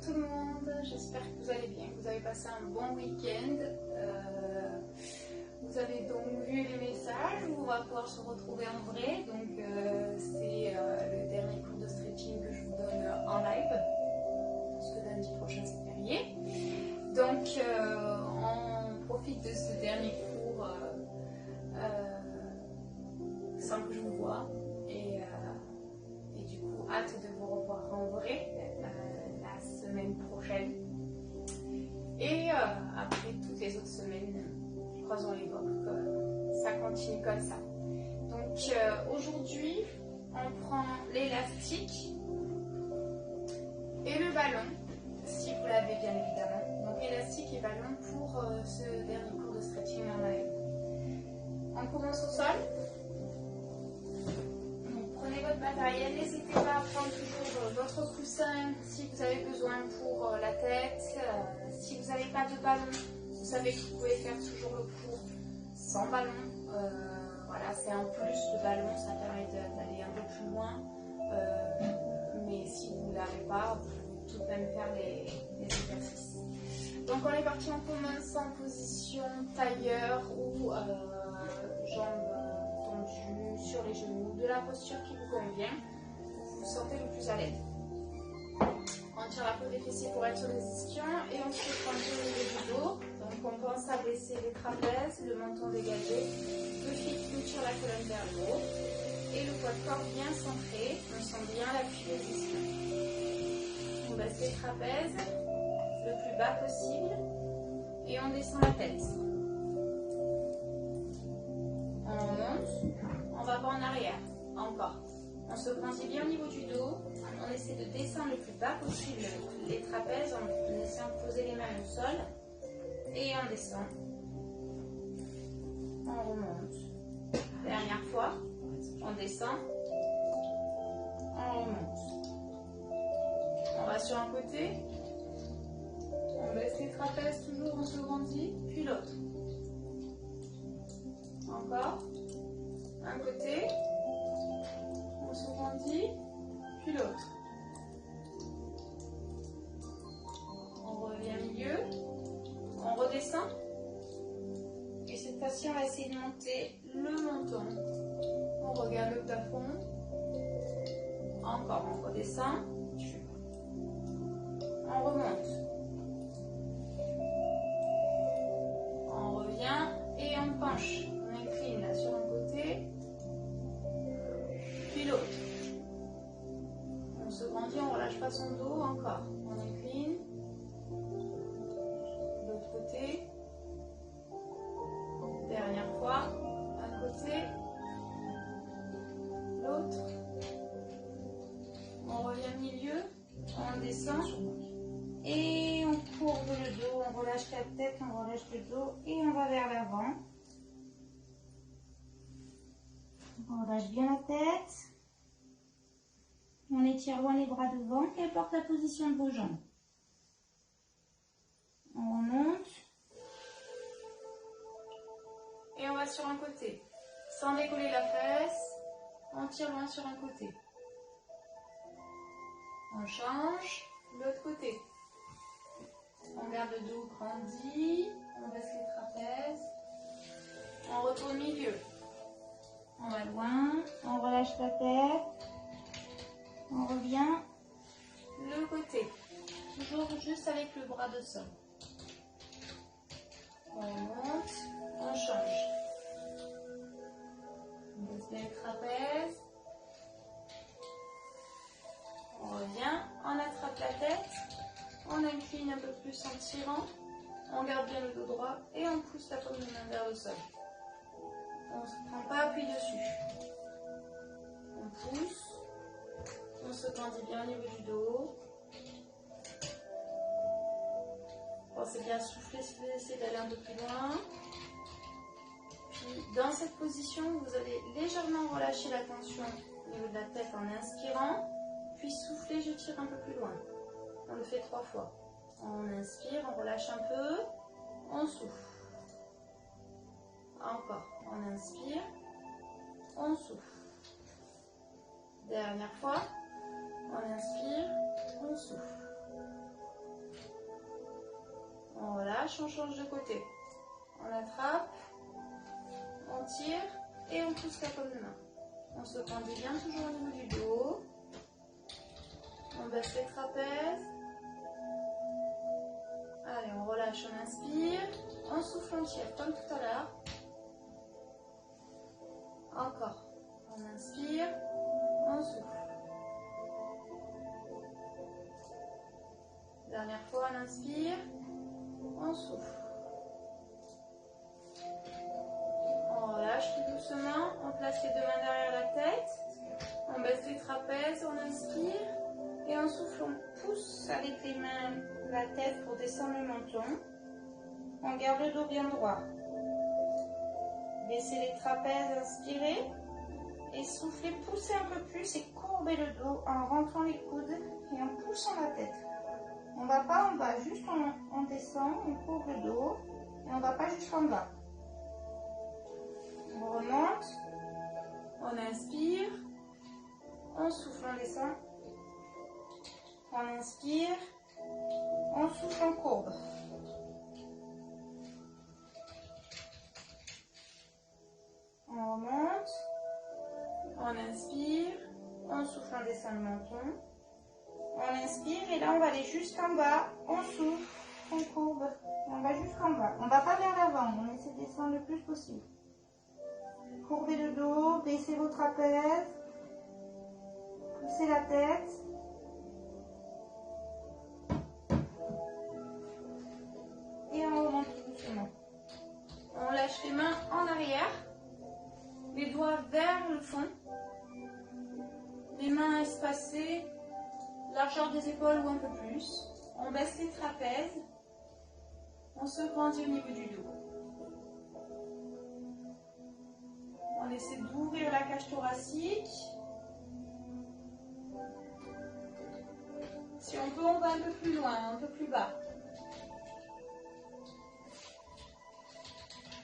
tout le monde, j'espère que vous allez bien, que vous avez passé un bon week-end. Vous avez donc vu les messages, on va pouvoir se retrouver en vrai. Donc c'est le dernier cours de stretching que je vous donne en live, parce que lundi prochain c'est férié. Donc on profite de ce dernier cours sans que je vous vois. Et du coup, hâte de vous revoir en vrai la semaine prochaine. Et après toutes les autres semaines, croisons les doigts pour que ça continue comme ça. Donc aujourd'hui, on prend l'élastique et le ballon, si vous l'avez bien évidemment. Donc élastique et ballon pour ce dernier cours de stretching en live. On commence au sol. Prenez votre matériel, n'hésitez pas à prendre toujours votre coussin si vous avez besoin pour la tête. Si vous n'avez pas de ballon, vous savez que vous pouvez faire toujours le cours sans ballon. Voilà, c'est un plus de ballon, ça permet d'aller un peu plus loin. Mais si vous ne l'avez pas, vous pouvez tout de même faire les exercices. Donc on est parti, on commence en position tailleur ou jambes tendues sur les genoux, de la posture qui vous convient, vous vous sentez le plus à l'aise. On tire la peau des fessiers pour être sur résistant et on se prend au niveau du dos. Donc on pense à baisser les trapèzes, le menton dégagé, le fil tire la colonne vers le haut et le poids de corps bien centré. On sent bien l'appui résistant. On baisse les trapèzes le plus bas possible et on descend la tête. On monte, on va pas en arrière, encore. On se grandit bien au niveau du dos, on essaie de descendre le plus bas possible les trapèzes en essayant de poser les mains au sol et on descend. On remonte. Dernière fois, on descend, on remonte. On va sur un côté, on baisse les trapèzes toujours, on se grandit, puis l'autre. Encore, un côté, on se grandit, puis l'autre. On revient au milieu, on redescend. Et cette fois-ci, on va essayer de monter le menton. On regarde le plafond. Encore, on redescend. On remonte. On revient et on penche. On incline là sur un côté, puis l'autre. On se grandit, on ne relâche pas son dos, encore. On incline. L'autre côté. Dernière fois, un côté, l'autre. On revient au milieu, on descend. Et on courbe le dos, on relâche la tête, on relâche le dos et on va vers l'avant. On relâche bien la tête. On étire loin les bras devant, qu'importe la position de vos jambes. On remonte. Et on va sur un côté. Sans décoller la fesse, on tire loin sur un côté. On change, l'autre côté. On garde le dos grandi, on baisse les trapèzes, on retourne au milieu. On va loin, on relâche la tête, on revient, le côté. Toujours juste avec le bras de sol. On monte, on change. On baisse bien les trapèzes. On revient, on attrape la tête. On incline un peu plus en tirant, on garde bien le dos droit et on pousse la paume de main vers le sol. On ne prend pas appui dessus. On pousse, on se grandit bien au niveau du dos. Pensez bien à souffler si vous essayez d'aller un peu plus loin. Puis dans cette position, vous allez légèrement relâcher la tension au niveau de la tête en inspirant, puis souffler, je tire un peu plus loin. On le fait 3 fois. On inspire, on relâche un peu, on souffle. Encore, on inspire, on souffle. Dernière fois, on inspire, on souffle. relâche, on change de côté. On attrape, on tire et on pousse la paume de main. On se grandit bien toujours au niveau du dos. On baisse les trapèzes. Allez, on relâche, on inspire. On souffle, on tire comme tout à l'heure. Encore. On inspire, on souffle. Dernière fois, on inspire, on souffle. On relâche tout doucement, on place les deux mains derrière la tête. On baisse les trapèzes, on inspire. Et on souffle, on pousse avec les mains la tête pour descendre le menton. On garde le dos bien droit. Baissez les trapèzes, inspirez. Et soufflez, poussez un peu plus et courbez le dos en rentrant les coudes et en poussant la tête. On ne va pas en bas, juste on descend, on courbe le dos et on ne va pas jusqu'en bas. On remonte, on inspire, on souffle, on descend. On inspire, on souffle, on courbe. On remonte, on inspire, on souffle, on descend le menton. On inspire et là on va aller jusqu'en bas, on souffle, on courbe, on va jusqu'en bas. On ne va pas vers l'avant, on essaie de descendre le plus possible. Courbez le dos, baissez vos trapèzes, poussez la tête. Et on remonte doucement. On lâche les mains en arrière, les doigts vers le fond, les mains espacées, largeur des épaules ou un peu plus. On baisse les trapèzes, on se grandit au niveau du dos. On essaie d'ouvrir la cage thoracique. Si on peut, on va un peu plus loin, un peu plus bas.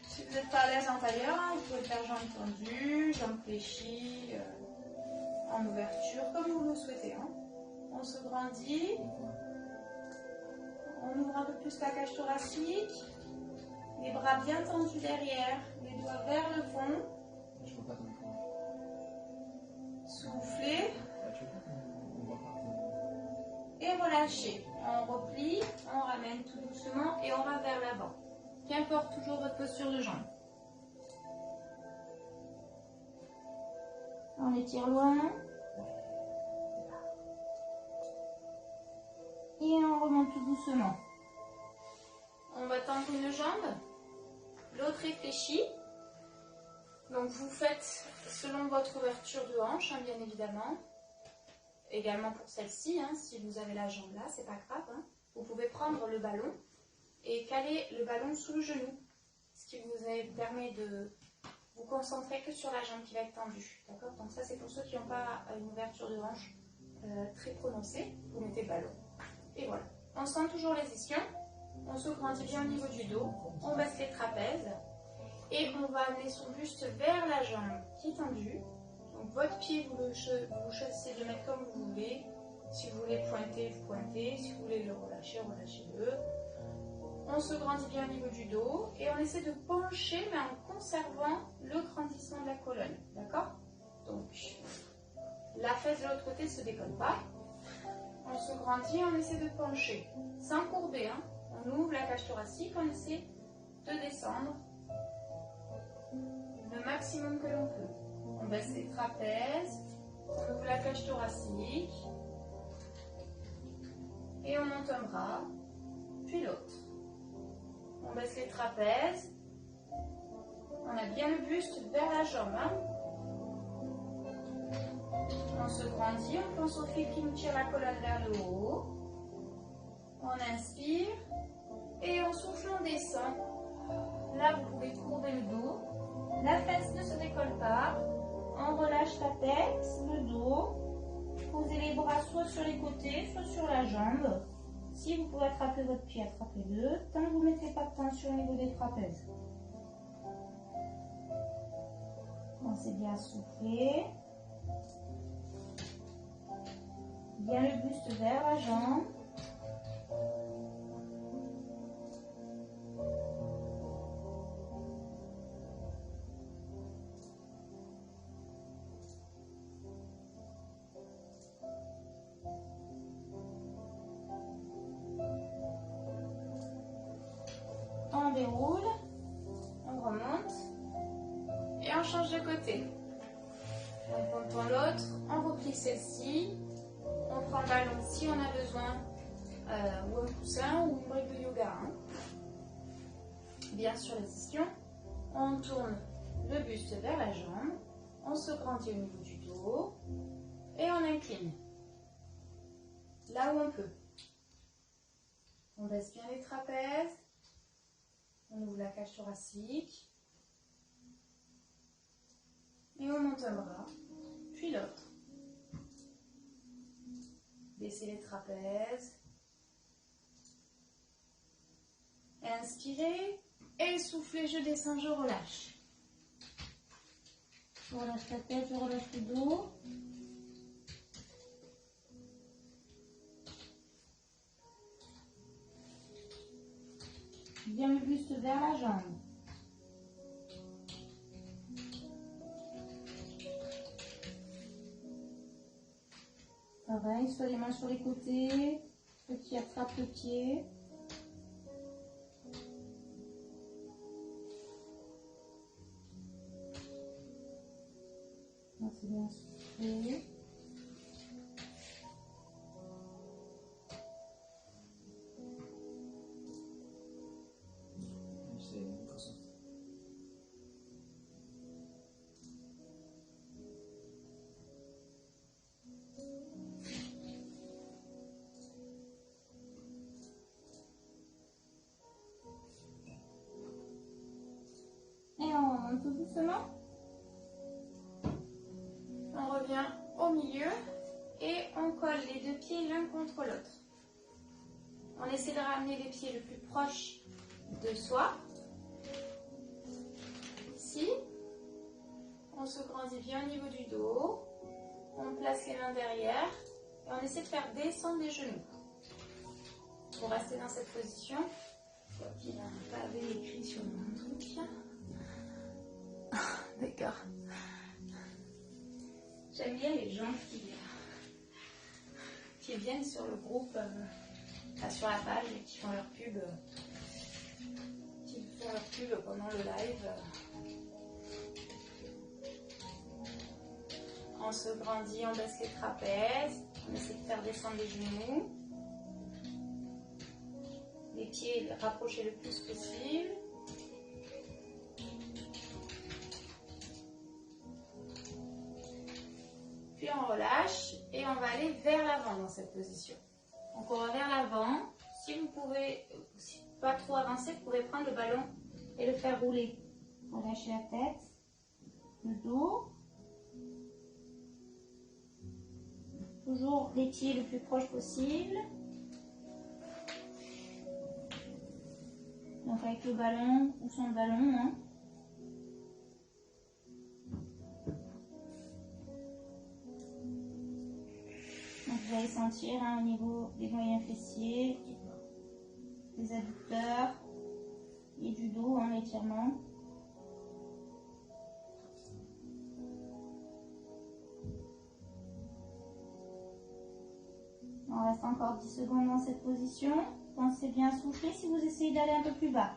Si vous n'êtes pas à l'aise en tailleur, vous pouvez faire jambes tendues, jambes fléchies, en ouverture, comme vous le souhaitez. On se grandit. On ouvre un peu plus la cage thoracique. Les bras bien tendus derrière, les doigts vers le fond. Soufflez. Et relâchez. On replie, on ramène tout doucement et on va vers l'avant. Qu'importe toujours votre posture de jambe. On étire loin. Et on remonte tout doucement. On va tendre une jambe. L'autre est fléchie. Donc vous faites selon votre ouverture de hanche, bien évidemment. Également pour celle-ci, si vous avez la jambe là, c'est pas grave. Vous pouvez prendre le ballon et caler le ballon sous le genou. Ce qui vous permet de vous concentrer que sur la jambe qui va être tendue. D'accord ? Donc ça c'est pour ceux qui n'ont pas une ouverture de hanche très prononcée. Vous mettez le ballon. Et voilà. On sent toujours les ischions. On se grandit bien au niveau du dos. On baisse les trapèzes. Et on va amener son buste vers la jambe qui est tendue. Donc votre pied, vous choisissez de le mettre comme vous voulez. Si vous voulez pointer, vous pointez. Si vous voulez le relâcher, relâchez-le. On se grandit bien au niveau du dos. Et on essaie de pencher, mais en conservant le grandissement de la colonne. D'accord ? Donc, la fesse de l'autre côté ne se décolle pas. On se grandit, on essaie de pencher. Sans courber, On ouvre la cage thoracique, on essaie de descendre le maximum que l'on peut. On baisse les trapèzes, on ouvre la cage thoracique et on monte un bras, puis l'autre. On baisse les trapèzes, on a bien le buste vers la jambe. On se grandit, on pense au fil qui nous tire la colonne vers le haut. On inspire et on souffle, on descend. Là, vous pouvez courber le dos. La fesse ne se décolle pas. On relâche la tête, le dos. Posez les bras soit sur les côtés, soit sur la jambe. Si vous pouvez attraper votre pied, attrapez-le. Tant que vous ne mettez pas de tension au niveau des trapèzes. Pensez bien à souffler. Bien le buste vers la jambe. côté. Donc on prend l'autre, on replie celle-ci, on prend le ballon si on a besoin, ou un coussin ou une brique de yoga. Hein. Bien sur les ischions, on tourne le buste vers la jambe, on se grandit au niveau du dos et on incline. Là où on peut. On baisse bien les trapèzes, on ouvre la cage thoracique et on monte un bras, puis l'autre. Baissez les trapèzes. Inspirez et soufflez, je descends, je relâche. Je relâche la tête, je relâche le dos. Bien le buste vers la jambe. Pareil, soit les mains sur les côtés, petit attrape le pied. C'est bien soufflé. Et on remonte tout doucement. On revient au milieu et on colle les deux pieds l'un contre l'autre. On essaie de ramener les pieds le plus proche de soi. Ici, on se grandit bien au niveau du dos. On place les mains derrière et on essaie de faire descendre les genoux. Pour rester dans cette position, je vois qu'il y a un pavé écrit sur mon truc. D'accord. J'aime bien les gens qui viennent sur le groupe, sur la page et qui font leur pub, pendant le live. On se grandit, on baisse les trapèzes, on essaie de faire descendre les genoux. Les pieds rapprochés le plus possible. Puis on relâche et on va aller vers l'avant dans cette position. Donc on va vers l'avant. Si vous pouvez, pas trop avancer, vous pouvez prendre le ballon et le faire rouler. Relâchez la tête, le dos. Toujours les pieds le plus proche possible. Donc avec le ballon ou sans le ballon. Hein. Donc vous allez sentir au niveau des moyens fessiers, des adducteurs et du dos, l'étirement. On reste encore 10 secondes dans cette position. Pensez bien à souffler si vous essayez d'aller un peu plus bas.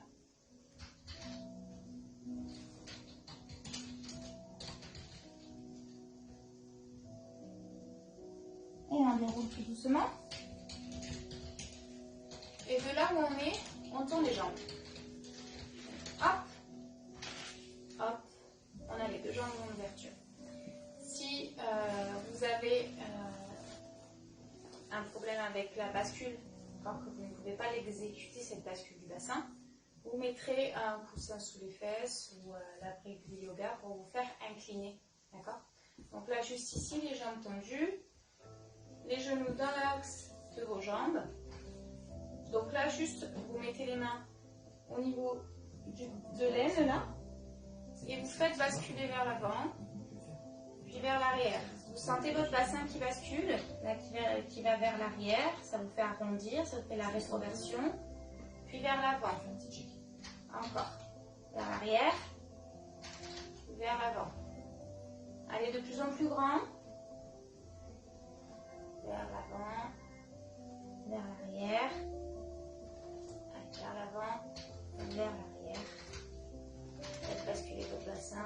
Et on déroule tout doucement. Et de là où on est, on tourne les jambes. Hop, hop, on a les deux jambes en ouverture. Si vous avez un problème avec la bascule, alors que vous ne pouvez pas l'exécuter, cette bascule du bassin, vous mettrez un coussin sous les fesses ou la brique de yoga pour vous faire incliner. D'accord? Donc là, juste ici, les jambes tendues, les genoux dans l'axe de vos jambes. Donc là, juste, vous mettez les mains au niveau de l'aine, là, et vous faites basculer vers l'avant, puis vers l'arrière. Vous sentez votre bassin qui bascule, là, qui va vers l'arrière, ça vous fait arrondir, ça vous fait la rétroversion, puis vers l'avant. Encore. Vers l'arrière, vers l'avant. Allez de plus en plus grand. Vers l'avant, vers l'arrière. Allez, vers l'avant, vers l'arrière. Faites basculer votre bassin.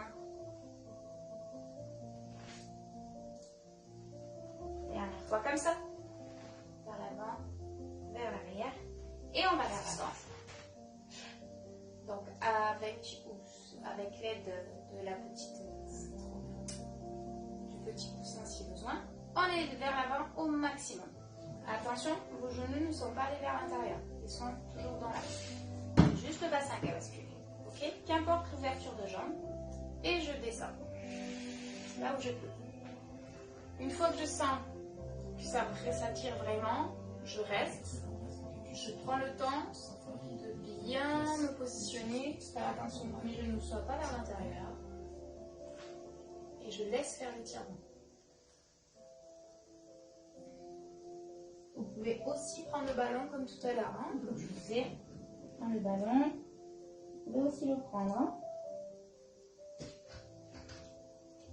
comme ça. Vers l'avant, vers l'arrière. Et on va faire ça. Donc avec l'aide de la petite, du petit coussin si besoin, on est vers l'avant au maximum. Attention, vos genoux ne sont pas allés vers l'intérieur, ils sont toujours dans l'axe. Juste le bassin qui a basculé. Ok, qu'importe l'ouverture de jambes. Et je descends. Là où je peux. Une fois que je sens que ça tire vraiment, je reste. Je prends le temps de bien me positionner, faire attention que mes genoux ne soient pas vers l'intérieur. Et je laisse faire l'étirement. Vous pouvez aussi prendre le ballon comme tout à l'heure. Hein, comme je vous disais, prendre le ballon. Vous pouvez aussi le prendre. Hein.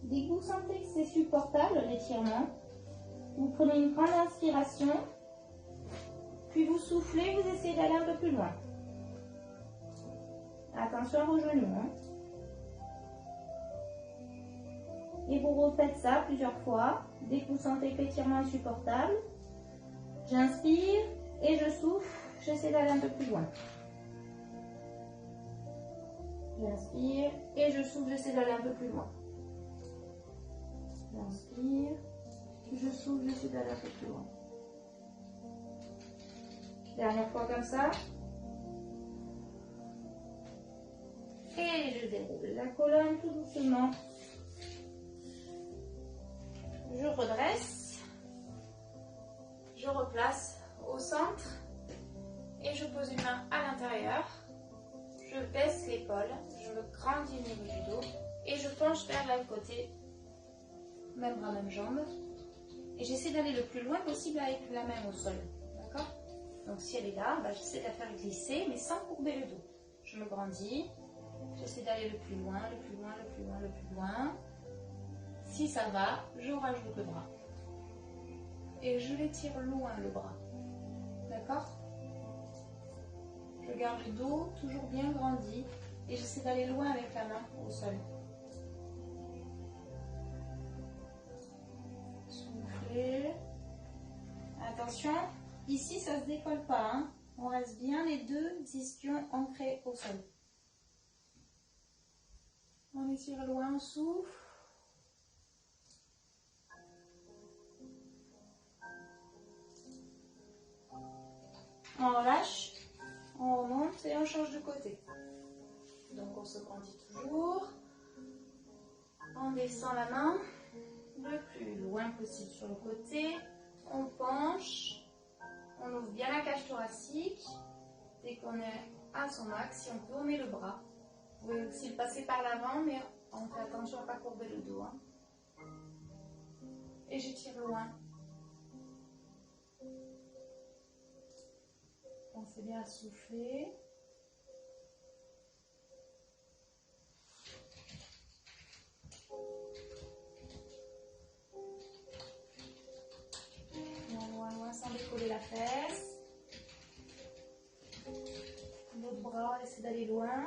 Dès que vous sentez que c'est supportable, l'étirement, vous prenez une grande inspiration, puis vous soufflez, vous essayez d'aller un peu plus loin. Attention à vos genoux. Hein. Et vous refaites ça plusieurs fois. Dès que vous sentez que l'étirement est supportable, j'inspire et je souffle, j'essaie d'aller un peu plus loin. J'inspire et je souffle, j'essaie d'aller un peu plus loin. J'inspire, je souffle, j'essaie d'aller un peu plus loin. Dernière fois comme ça. Et je déroule la colonne tout doucement. Je redresse. Je replace au centre. Et je pose une main à l'intérieur. Je baisse l'épaule. Je me grandis au niveau du dos. Et je penche vers l'autre côté. Même bras, même jambe. Et j'essaie d'aller le plus loin possible avec la main au sol. D'accord? Donc si elle est là, j'essaie de la faire glisser, mais sans courber le dos. Je me grandis. J'essaie d'aller le plus loin, le plus loin, le plus loin, le plus loin. Si ça va, je rajoute le bras. Et je l'étire loin le bras. D'accord? Je garde le dos toujours bien grandi. Et j'essaie d'aller loin avec la main au sol. Soufflez. Attention, ici ça ne se décolle pas. Hein. On reste bien les deux ischions ancrés au sol. On étire loin, on souffle. On relâche, on remonte et on change de côté. Donc on se grandit toujours. On descend la main le plus loin possible sur le côté. On penche. On ouvre bien la cage thoracique. Dès qu'on est à son max, si on peut, on met le bras. Vous pouvez aussi le passer par l'avant, mais on fait attention à ne pas courber le dos. Hein. Et j'étire loin. Pensez bien à souffler. Loin, sans décoller la fesse. L'autre bras, essayez d'aller loin.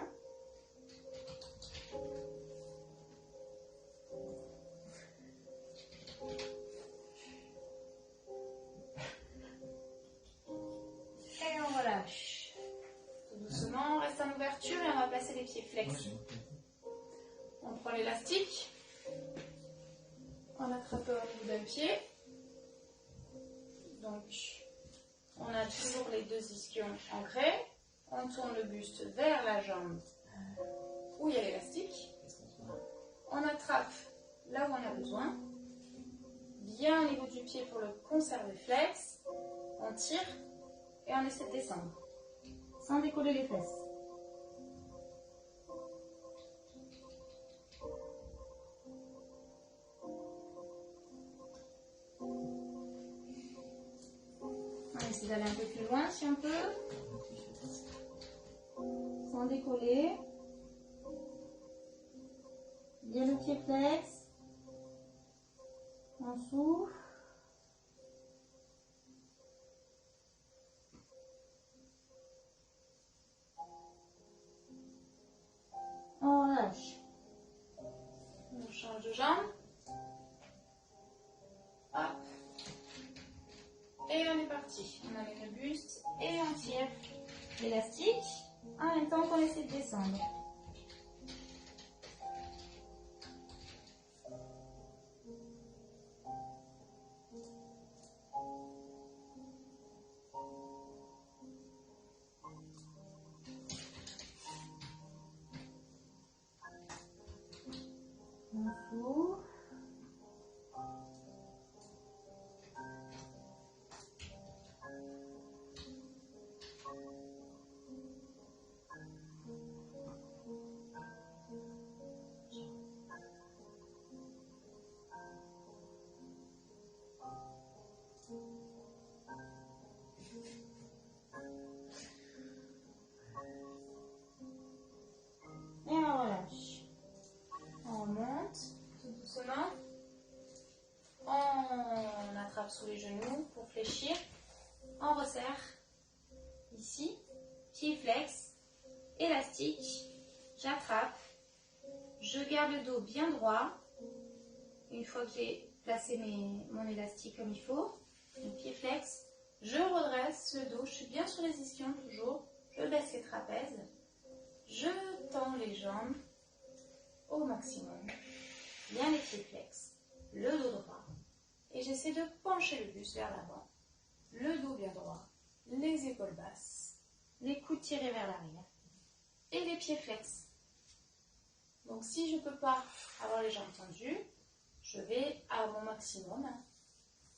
Et on relâche. Tout doucement, on reste en ouverture et on va placer les pieds flex. On prend l'élastique. On attrape au bout d'un pied. Donc, on a toujours les deux ischions ancrés. On tourne le buste vers la jambe où il y a l'élastique. On attrape là où on a besoin. Bien au niveau du pied pour le conserver flex. On tire et on essaie de descendre. Sans décoller les fesses. On essaie d'aller un peu plus loin si on peut. Sans décoller. Bien le pied flex. On souffle. On relâche. On change de jambe. Hop. parti. On amène le buste et on tire l'élastique en même temps qu'on essaie de descendre. On souffle. Et on relâche. On remonte tout doucement. On attrape sous les genoux pour fléchir. On resserre. Ici, pied flex, élastique. J'attrape. Je garde le dos bien droit. Une fois que j'ai placé mon élastique comme il faut, mon pied flex, je redresse le dos. Je suis bien sur les ischions toujours. Je baisse les trapèzes. Je tends les jambes au maximum. Bien les pieds flex. Le dos droit. Et j'essaie de pencher le buste vers l'avant. Le dos bien droit. Les épaules basses. Les coudes tirés vers l'arrière. Et les pieds flex. Donc si je ne peux pas avoir les jambes tendues, je vais à mon maximum.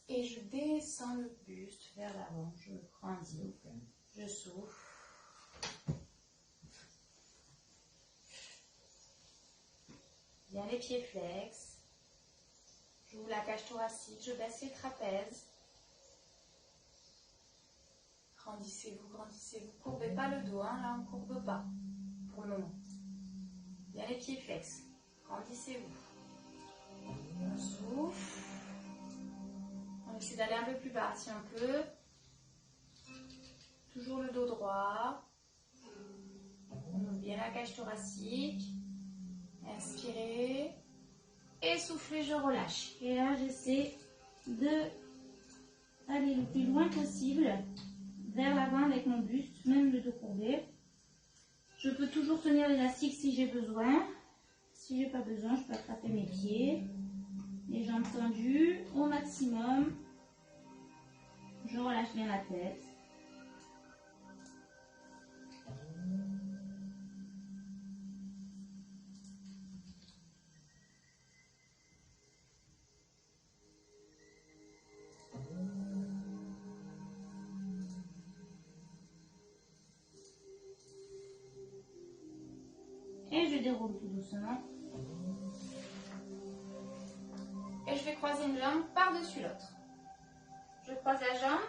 Et je descends le buste vers l'avant. Je me grandis. Je souffle. Bien les pieds flex. J'ouvre la cage thoracique, je baisse les trapèzes. Grandissez-vous, grandissez-vous. Courbez pas le dos, hein, là on ne courbe pas pour le moment. Bien les pieds flex. Grandissez-vous. On souffle. On essaie d'aller un peu plus bas si on peut. Toujours le dos droit. On ouvre bien la cage thoracique. Inspirez. Et soufflez, je relâche. Et là, j'essaie d'aller le plus loin possible vers l'avant avec mon buste, même le dos courbé. Je peux toujours tenir l'élastique si j'ai besoin. Si j'ai pas besoin, je peux attraper mes pieds. Les jambes tendues au maximum. Je relâche bien la tête. Et je déroule tout doucement. Et je vais croiser une jambe par-dessus l'autre. Je croise la jambe.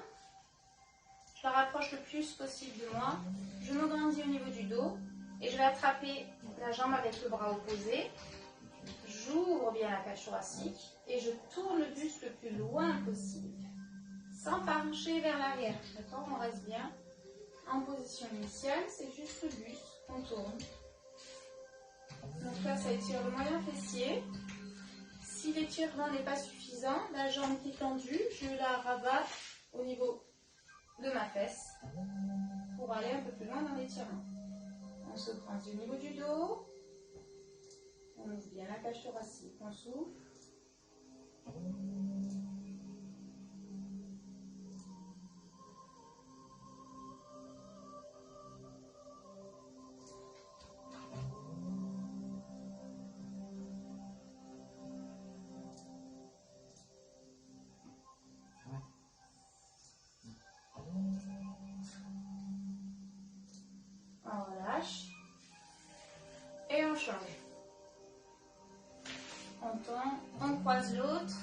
Je la rapproche le plus possible de moi. Je me grandis au niveau du dos. Et je vais attraper la jambe avec le bras opposé. J'ouvre bien la cage thoracique. Et je tourne le buste le plus loin possible. Sans pencher vers l'arrière. D'accord? On reste bien en position initiale. C'est juste le buste qu'on tourne. Donc là, ça étire le moyen fessier. Si l'étirement n'est pas suffisant, la jambe qui est tendue, je la rabats au niveau de ma fesse pour aller un peu plus loin dans l'étirement. On se grandit au niveau du dos. On ouvre bien la cage thoracique. On souffle. On relâche et on change. On tend, on croise l'autre,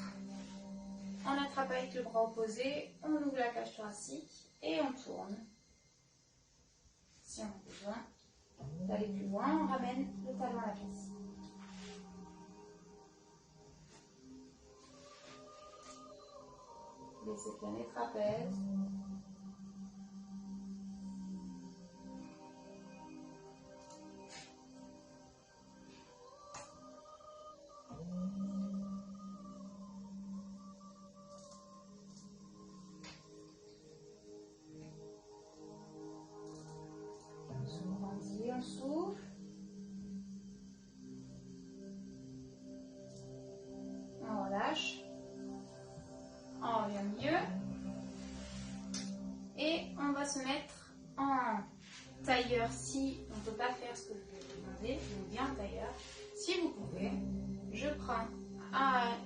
on attrape avec le bras opposé, on ouvre la cage thoracique et on tourne. Si on a besoin d'aller plus loin, on ramène le talon à la cuisse. Laissez bien les trapèzes. Et on va se mettre en tailleur si on ne peut pas faire ce que je vais vous demander, ou bien en tailleur. Si vous pouvez, je prends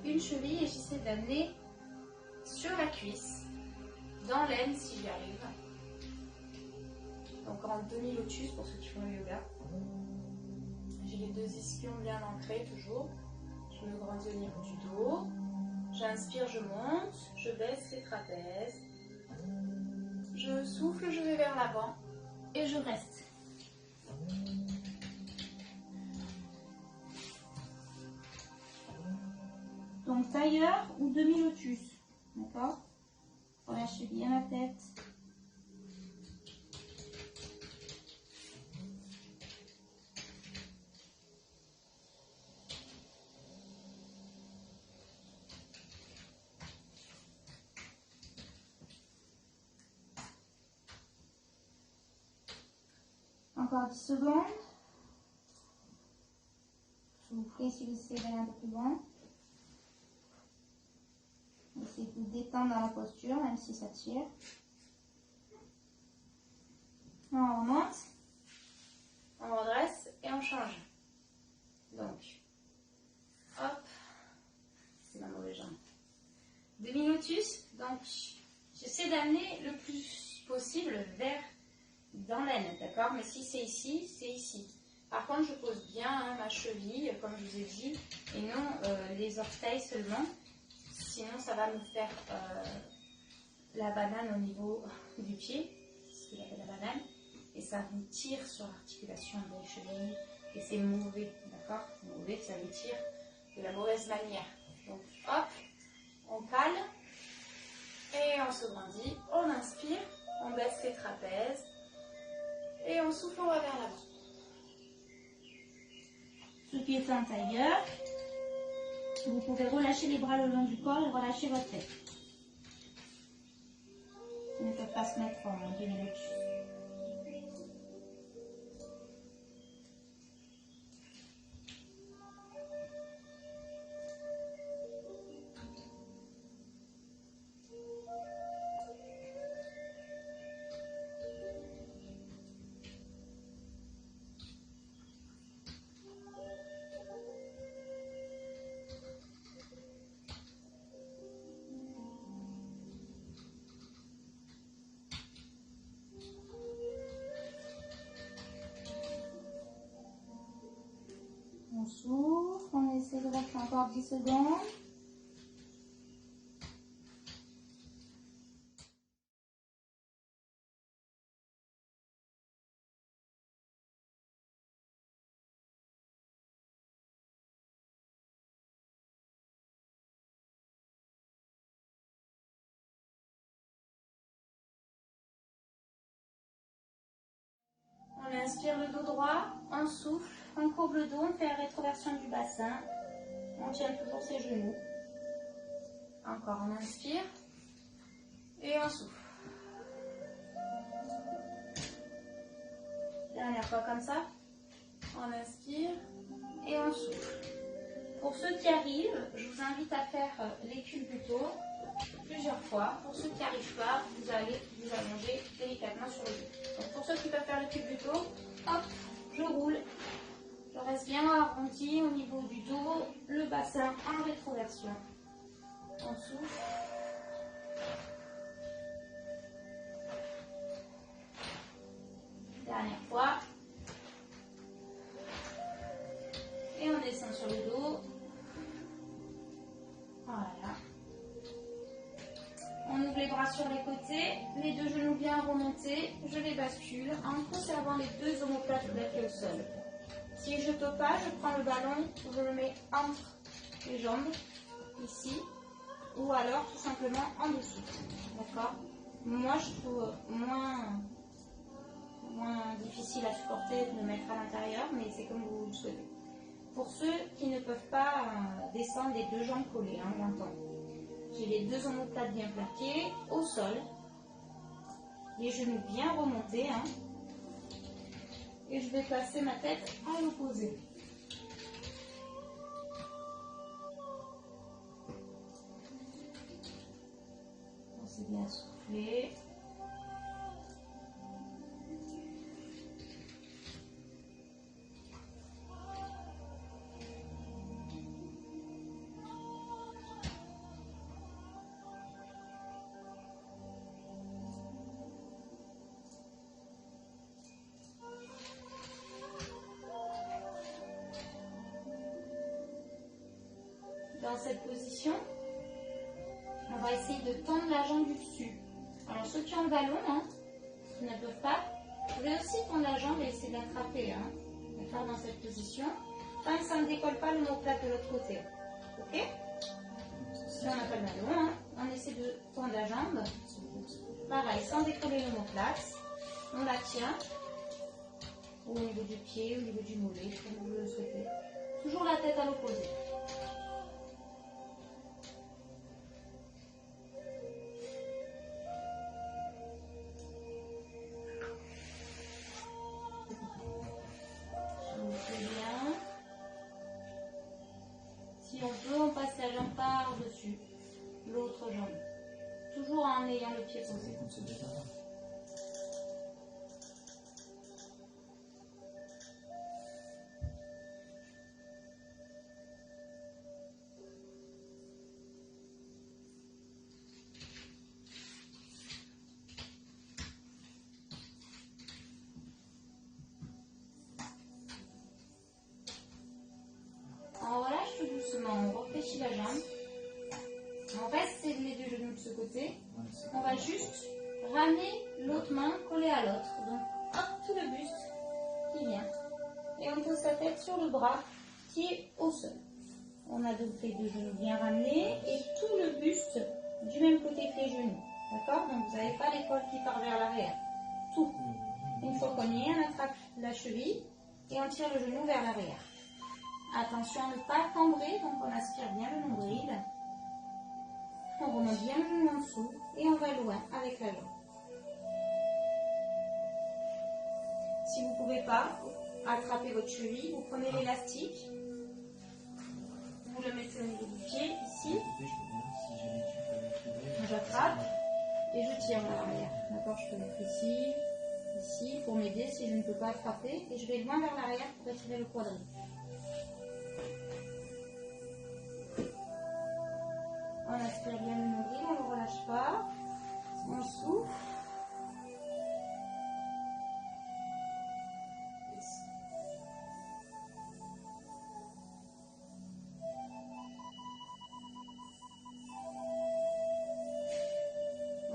une cheville et j'essaie d'amener sur la cuisse, dans l'aine si j'y arrive. Donc en demi-lotus pour ceux qui font le yoga. J'ai les deux ischions bien ancrés toujours. Je me grandis au niveau du dos. J'inspire, je monte, je baisse les trapèzes. Je souffle, je vais vers l'avant et je reste. Donc tailleur ou demi-lotus, d'accord? Relâchez bien la tête. Encore 10 secondes. Soufflez si vous essayez d'aller un peu plus loin. Essayez de vous détendre dans la posture, même si ça tire. On remonte, on redresse et on change. Donc, hop, c'est ma mauvaise jambe. Demi-lotus, donc j'essaie d'amener le plus possible vers dans l'aine, d'accord? Mais si c'est ici, c'est ici. Par contre, je pose bien ma cheville, comme je vous ai dit, et non les orteils seulement. Sinon, ça va me faire la banane au niveau du pied, ce qu'il appelle la banane, et ça vous tire sur l'articulation des chevilles, et c'est mauvais, d'accord? C'est mauvais, ça vous tire de la mauvaise manière. Donc, hop, on cale, et on se grandit, on inspire, on baisse les trapèzes, et on souffle, on va vers l'avant. Ce qui est un tailleur, vous pouvez relâcher les bras le long du corps et relâcher votre tête. Ils ne peuvent pas se mettre en demi-lotus. On souffle, on essaie de rester encore 10 secondes. On inspire le dos droit, on souffle, on courbe le dos, on fait la rétroversion du bassin. On tient toujours ses genoux. Encore, on inspire et on souffle. Dernière fois comme ça. On inspire et on souffle. Pour ceux qui arrivent, je vous invite à faire les culbutos plusieurs fois. Pour ceux qui n'arrivent pas, vous allez vous allonger délicatement sur le dos. Donc pour ceux qui peuvent faire le culbuto, hop, je roule. Je reste bien arrondi au niveau du dos, le bassin en rétroversion. On souffle. Dernière fois. Et on descend sur le dos. Voilà. On ouvre les bras sur les côtés, les deux genoux bien remontés. Je les bascule en conservant les deux omoplates plaquées au sol. Si je ne peux pas, je prends le ballon, je le mets entre les jambes, ici, ou alors tout simplement en dessous. D'accord? Moi, je trouve moins difficile à supporter de le mettre à l'intérieur, mais c'est comme vous le souhaitez. Pour ceux qui ne peuvent pas descendre les deux jambes collées, hein, j'entends. J'ai les deux omoplates bien plaquées, au sol, les genoux bien remontés, hein, et je vais passer ma tête à l'opposé. On s'est bien soufflé. cette position, on va essayer de tendre la jambe du dessus. Alors ceux qui ont le ballon, hein, qui ne peuvent pas, vous pouvez aussi tendre la jambe et essayer d'attraper. Hein, d'accord, dans cette position. Tant que ça ne décolle pas l'omoplate de l'autre côté. Ok? Si on n'a pas le ballon, hein, on essaie de tendre la jambe. Pareil, sans décoller l'omoplate. On la tient au niveau du pied, au niveau du mollet, comme vous le souhaitez. Toujours la tête à l'opposé. Bien. Si on peut, on passe la jambe par-dessus l'autre jambe. Toujours en ayant le pied posé. On relâche tout doucement, on réfléchit la jambe. On reste les deux genoux de ce côté. On va juste ramener l'autre main collée à l'autre. Donc, hop, tout le buste qui vient. Et on pose sa tête sur le bras qui est au sol. On a donc les deux genoux bien ramenés et tout le buste du même côté que les genoux. D'accord? Donc, vous n'avez pas l'épaule qui part vers l'arrière. Tout. Une fois qu'on y est, on attrape la cheville et on tire le genou vers l'arrière. Attention à ne pas cambrer, donc on aspire bien le nombril. On remonte bien le genou en dessous et on va loin avec la jambe. Si vous ne pouvez pas attraper votre cheville, vous prenez l'élastique, vous le mettez au niveau du pied, ici. J'attrape et je tire vers l'arrière. D'accord, je peux mettre ici, ici, pour m'aider si je ne peux pas attraper. Et je vais loin vers l'arrière pour étirer le quadrille. On aspire bien le nombril, on ne le relâche pas. On souffle.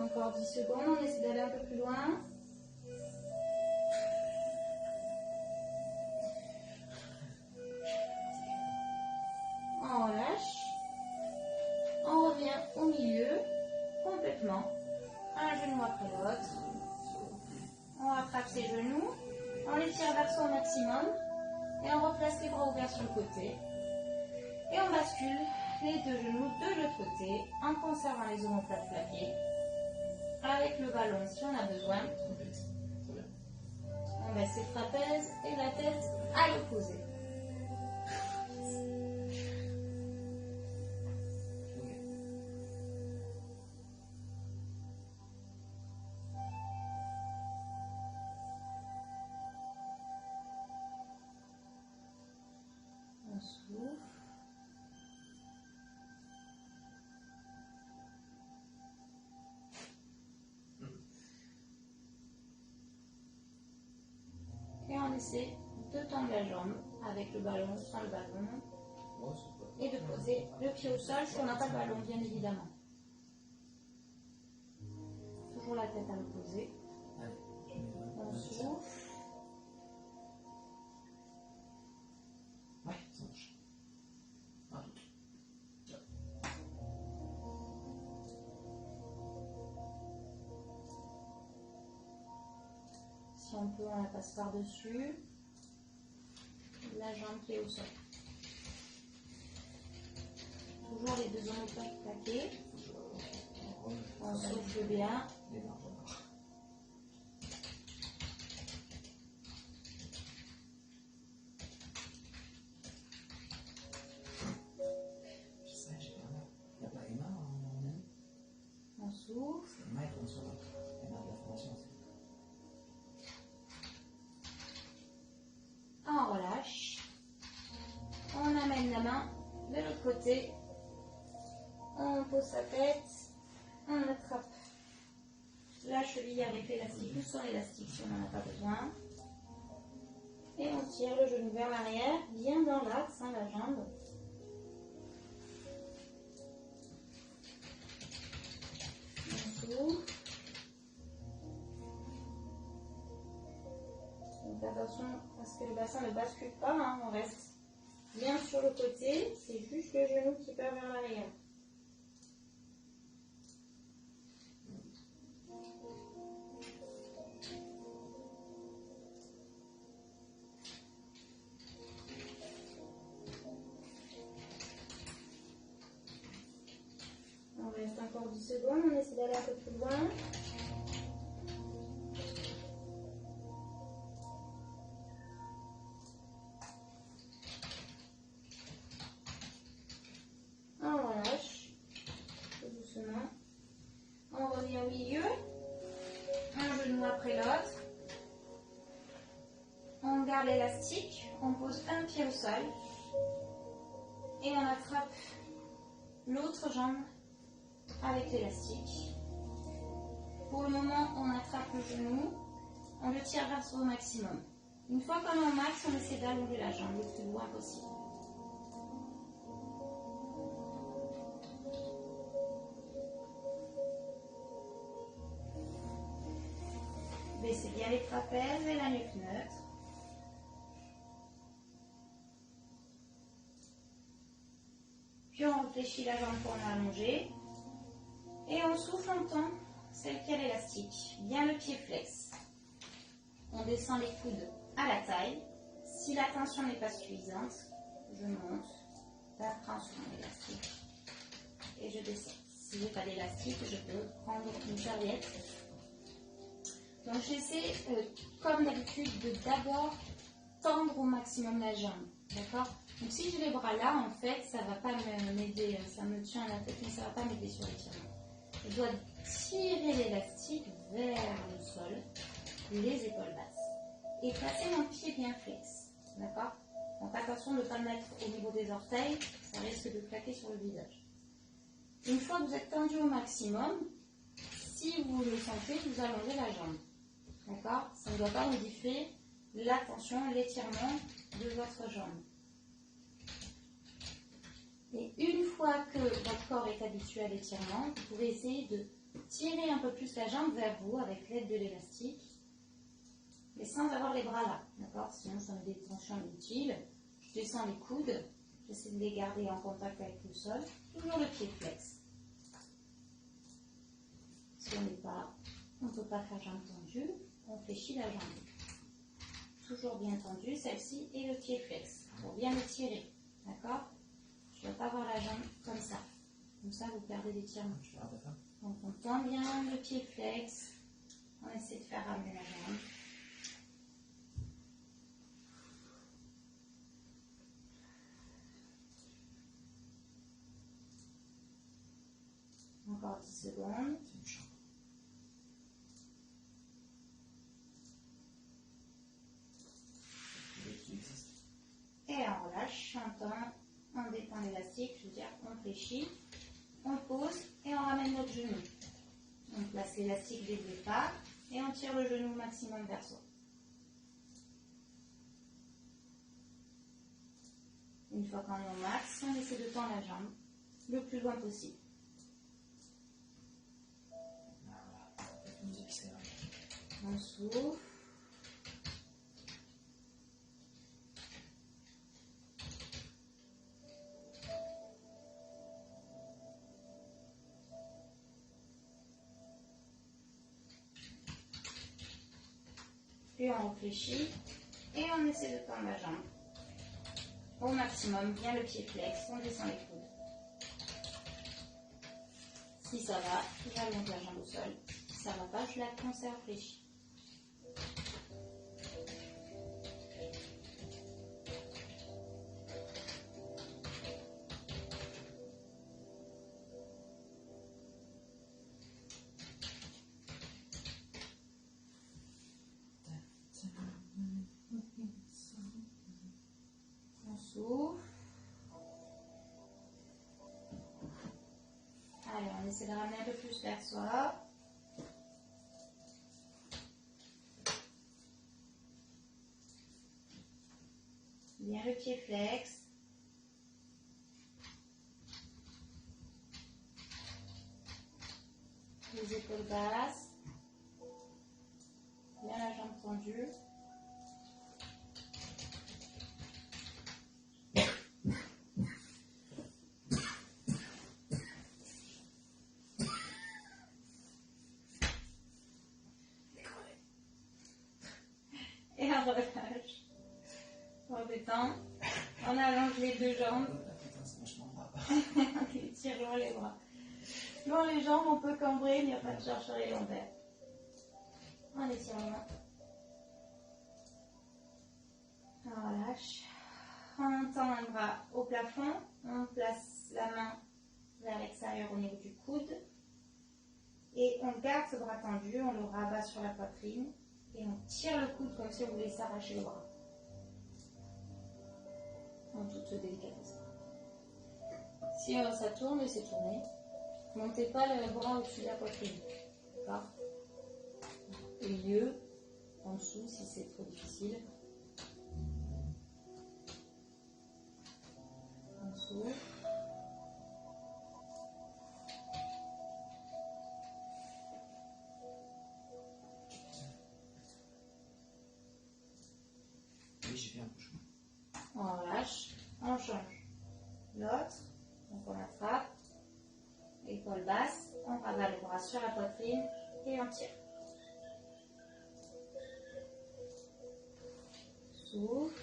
Encore 10 secondes, on essaie d'aller un peu plus loin. On relâche. On revient au milieu, complètement. Un genou après l'autre. On rattrape ses genoux. On les tire vers soi au maximum. Et on replace les bras ouverts sur le côté. Et on bascule les deux genoux de l'autre côté en conservant les omoplates plaquées. Avec le ballon si on a besoin. On baisse les trapèzes et la tête à l'opposé. On souffle. Et on essaie de tendre la jambe avec le ballon, sans le ballon. Et de poser le pied au sol si on n'a pas le ballon, bien évidemment. Toujours la tête à l'opposé. On souffle. Ouais, ça marche. Si on peut, on la passe par-dessus. La jambe qui est au sol. Toujours les deux omoplates plaquées. On souffle bien. On souffle. On relâche. On amène la main de l'autre côté. On pose sa tête. On attrape la cheville avec l'élastique ou sans l'élastique si on n'en a pas besoin. Et on tire le genou vers l'arrière, bien dans l'axe, hein, la jambe. souffle. Donc attention à ce que le bassin ne bascule pas, hein, on reste bien sur le côté, c'est juste le genou qui part vers l'arrière. On reste encore 10 secondes, on essaie d'aller un peu plus loin. On relâche, tout doucement. On revient au milieu, un genou après l'autre. On garde l'élastique, on pose un pied au sol et on attrape l'autre jambe avec l'élastique. Pour le moment, on attrape le genou, on le tire vers soi au maximum. Une fois qu'on est au max, on essaie d'allonger la jambe le plus loin possible. Baissez bien les trapèzes et la nuque neutre. Puis on réfléchit la jambe qu'on a allongée. Et on souffle en temps, celle qui a l'élastique. Bien le pied flex. On descend les coudes à la taille. Si la tension n'est pas suffisante, je monte la tension élastique et je descends. Si je n'ai pas d'élastique, je peux prendre une serviette. Donc j'essaie, comme d'habitude, de d'abord tendre au maximum la jambe. D'accord? Donc si j'ai les bras là, en fait, ça ne va pas m'aider, ça me tient à la tête, mais ça ne va pas m'aider sur l'étirement. Je dois tirer l'élastique vers le sol, les épaules basses, et placer mon pied bien flex. D'accord? Donc attention de ne pas le mettre au niveau des orteils, ça risque de claquer sur le visage. Une fois que vous êtes tendu au maximum, si vous le sentez, vous allongez la jambe. D'accord? Ça ne doit pas modifier la tension, l'étirement de votre jambe. Et une fois que votre corps est habitué à l'étirement, vous pouvez essayer de tirer un peu plus la jambe vers vous avec l'aide de l'élastique, mais sans avoir les bras là. D'accord? Sinon, ça me des tensions inutiles. Je descends les coudes, j'essaie de les garder en contact avec le sol, toujours le pied flex. Si on ne peut pas faire jambe tendue, on fléchit la jambe. Toujours bien tendue, celle-ci, et le pied flex, pour bien le tirer. D'accord? Je ne dois pas avoir la jambe comme ça. Comme ça, vous perdez l'étirement. Donc, on tend bien le pied flex. On essaie de faire ramener la jambe. Encore 10 secondes. Et on relâche, on détend l'élastique, je veux dire, on fléchit, on pose et on ramène notre genou. On place l'élastique dès le départ et on tire le genou au maximum vers soi. Une fois qu'on est au max, on essaie de tendre la jambe le plus loin possible. On souffle. Puis on réfléchit et on essaie de tendre la jambe au maximum, bien le pied flex, on descend les coudes. Si ça va, j'allonge la jambe au sol. Si ça ne va pas, je la conserve fléchie. On souffle. Allez, on essaie de ramener un peu plus vers soi. Bien le pied flex. Les les épaules basses. Bien la jambe tendue. Et on relâche. On détend. On allonge les deux jambes. On étire loin les bras. Loin les jambes, on peut cambrer, il n'y a pas de charge sur les lombaires. On étire loin. On relâche. On tend un bras au plafond. On place la main vers l'extérieur au niveau du coude. Et on garde ce bras tendu, on le rabat sur la poitrine. Et on tire le coude comme si on voulait s'arracher le bras. En toute délicatesse. Si ça tourne, laissez tourner. Montez pas le bras au-dessus de la poitrine. D'accord ? Au milieu, en dessous si c'est trop difficile. En dessous. On relâche, on change. L'autre, donc on attrape, épaule basse, on rabat le bras sur la poitrine et on tire. Souffle.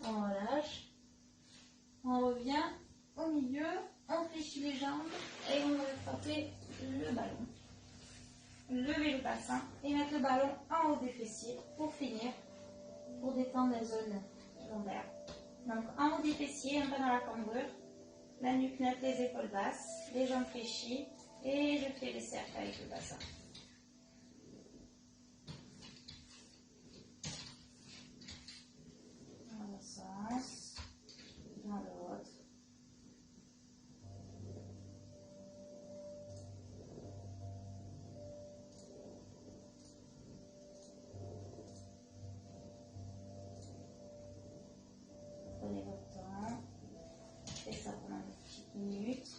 On relâche, on revient au milieu, on fléchit les jambes et on va frapper le ballon. Lever le bassin et mettre le ballon en haut des fessiers pour finir, pour détendre la zone lombaire. Donc en haut des fessiers, un peu dans la cambrure, la nuque nette, les épaules basses, les jambes fléchies et je fais les cercles avec le bassin. Dans un sens, dans l'autre. Prenez votre temps. Faites ça pendant une petite minute.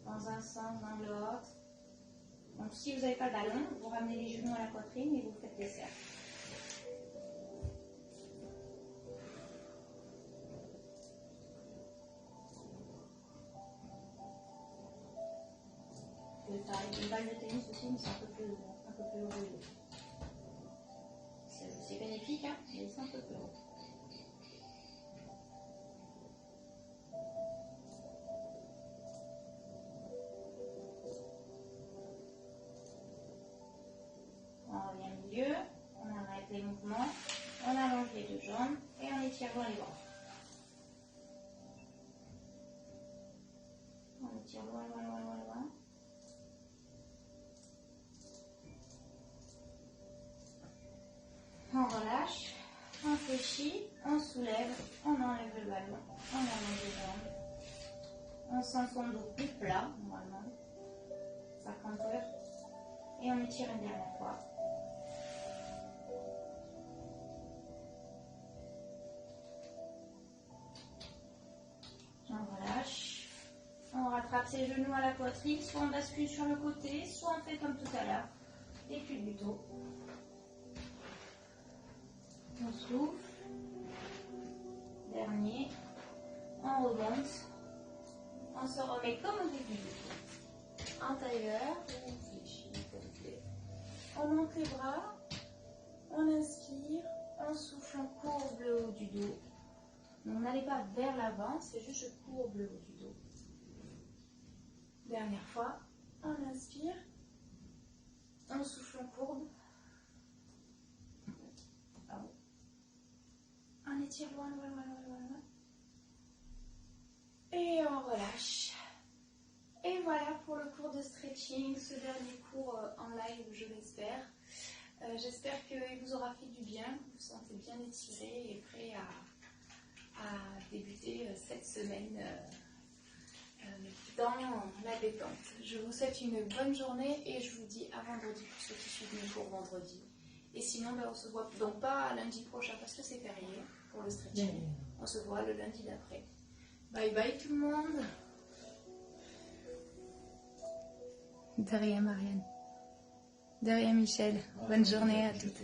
Dans un sens, dans l'autre. Donc si vous n'avez pas de ballon, vous ramenez les genoux à la poitrine et vous faites des cercles. Vous pouvez faire une balle de tennis aussi, mais c'est un peu plus haut. C'est bénéfique, hein, mais c'est un peu plus haut. On revient au milieu, on arrête les mouvements, on allonge les deux jambes et on étire loin les bras. On étire loin, loin, loin, loin, loin. On relâche, on fléchit, on soulève, on enlève le ballon, on allonge les jambes. On sent son dos plus plat, normalement, sa cambrure, et on étire une dernière fois. On relâche, on rattrape ses genoux à la poitrine, soit on bascule sur le côté, soit on fait comme tout à l'heure, des culs du dos. On souffle, dernier, on remonte, on se remet comme au début, intérieur, on fléchit, on monte les bras, on inspire, on souffle, on courbe le haut du dos, Donc n'allez pas vers l'avant, c'est juste je courbe le haut du dos. Dernière fois, on inspire, on souffle, on courbe. On étire loin, loin, loin, loin, loin. Et on relâche. Et voilà pour le cours de stretching, ce dernier cours en live, je l'espère. J'espère qu'il vous aura fait du bien, que vous vous sentez bien étiré et prêt à débuter cette semaine dans la détente. Je vous souhaite une bonne journée et je vous dis à vendredi pour ceux qui suivent mes cours vendredi. Et sinon, on se voit donc pas lundi prochain parce que c'est férié pour le stretching. On se voit le lundi d'après. Bye bye tout le monde. De rien Marianne. De rien Michel. Bonne journée à toutes.